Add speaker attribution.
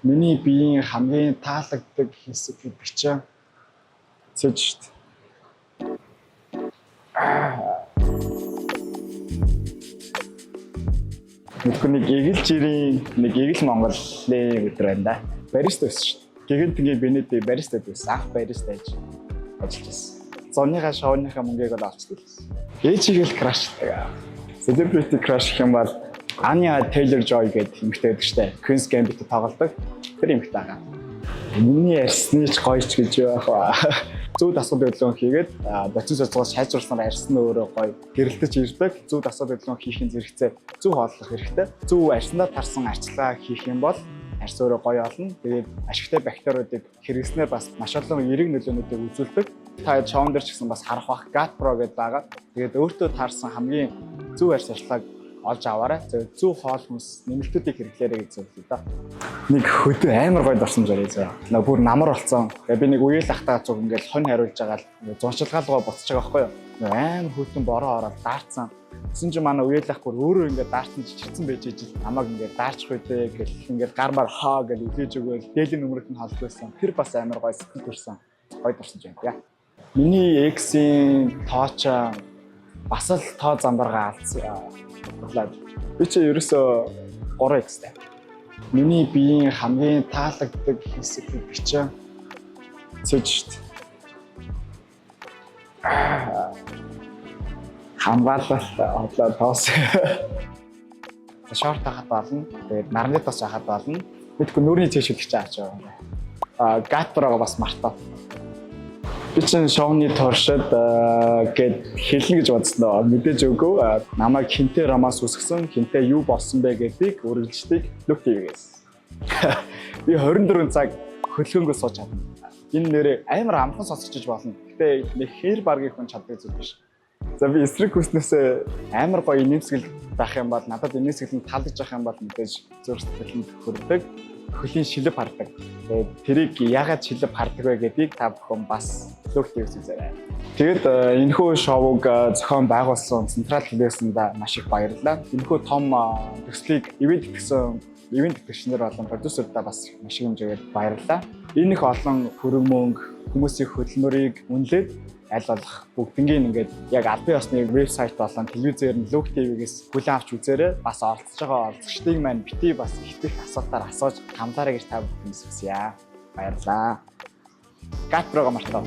Speaker 1: Миний биеийн хамгийн таалагддаг хэсэг гэдэг чинь цэж шүү дээ. Нэг Игэл нэг Игэл Монголын өдөр байна да. Бариста байсан шүү дээ. Гэгэнтгийн бинэдээ бариста байсан. Анх бариста ажиллаж байсан. Зуныхаа шоуныхаа мөнгийг бол олцдог байсан. Ээжигээл краштай. Celebrity crush гэх юм бол Anya Taylor-Joy гэдэг эмэгтэй байдаг шүү дээ. Queen's Gambit тоглодог. Тэр эмэгтэй байгаа. Миний ярьсны ч гоё ч гэж яах вэ? Зөв дасгал хөдөлгөөн хийгээд бодис судалгаас шалжуулснаар арьс нь өөрөө гоё гэрэлтэж ирдэг. Зөв дасгал хөдөлгөөн хийхин зэрэгцээ зөв хооллох хэрэгтэй. Зөв арьснаа тарсан арчилгаа хийх юм бол арьс өөрөө гоё олно. Тэгээд ашигтай бактериудыг хэрэглэснээр бас маш олон эерэг нөлөөнүүдийг үзүүлдэг. Та шоун дээр ч гэсэн бас харах бах Gut Pro гэдэг байгаа. Тэгээд өөртөө таарсан хамгийн зөв арьс арчилгааг олж аваарай. Зөв хоол хүнс нэмэлтүүдийг хэрэглээрэй гэж зөвлөе да. Нэг хөдөө амар гоё дурсамжаар зөө. Нэг бүр намар болсон. Тэгээ би нэг үеэл ахтаа зүг ингээл хонь хариулж байгаа л зуншилгаалгаа буцаж байгаа байхгүй юу. Амар хөтөн бороо ороод даарцсан. Тэсэн чи манай үеэл ах бүр өөрөө ингээд даарцсан чичирсэн байж ижил намайг ингээд даарчих үедээ гэл ингээд гармаар хаа гэл үлээж өгөөл дээлийн нөмрөд нь холдуулсан. Тэр бас амар гоё сэтгэл төрсэн. Гоё дурсамж байна. Миний эксийн тоочоо бас л тоо замбаргаа алдсан. Би чи ерөөсөө 3x-тэй. Миний биеийн хамгийн таалагддаг хэсэг гэдэг чинь цэж шүү дээ. Хамгаалалт одлоо тоос. Шорт хахад болно. Тэгээд нарны тос хахад болно. Мэдгүй нүрийн цэшүүлэгч ааж байгаа. Gut Pro-го бас мартаа. Би чинь шоуны туршид гэд хэлнэ гэж бодсноо мэдээж үгүй. Намайг хинтээ ромаас үсгсэн, хинтээ юу болсон бэ гэдгийг үргэлжлэдэг Look TV-гээс. Би 24 цаг хөлгөөнгөө сууж чадна. Энэ нэрээ амар амхан сонсчихж болно. Гэтэ нэг хэр баргийн хүн чаддаг зүйл биш. За би эсрэг хүснээсээ амар гоё нэмсгэл байх юм бол надад нэмсгэл нь талж явах юм бол мэдээж зөв сэтгэлд хүрдэг. Хөлийн шилэг хардаг. Тэгээд тэрийг яагаад шилэг хардаг вэ гэдгийг та бүхэн бас Look TV-с үзээрэй. Тэгэд энэхүү шоуг зохион байгуулсан Централ телевизэнд маш их баярлалаа. Энэхүү том төслийг ивент итгэгчнэр болон продюсердаа бас маш их хэмжээгээр баярлалаа. Энэ их олон хөрөнгө мөнгө хүмүүсийн хөдөлмөрийг үнэлээд аль болох бүгднгийн ингээд яг албан ёсны вебсайт болон телевизээр нь Look TV-гээс хүлээн авч үзээрэй. Бас оролцож байгаа оролцогчдыг маань бити бас их асуултаар асууж хамтаараа гэж та бүхэнд хүсье. Баярлалаа. Gut Pro-го мартаа.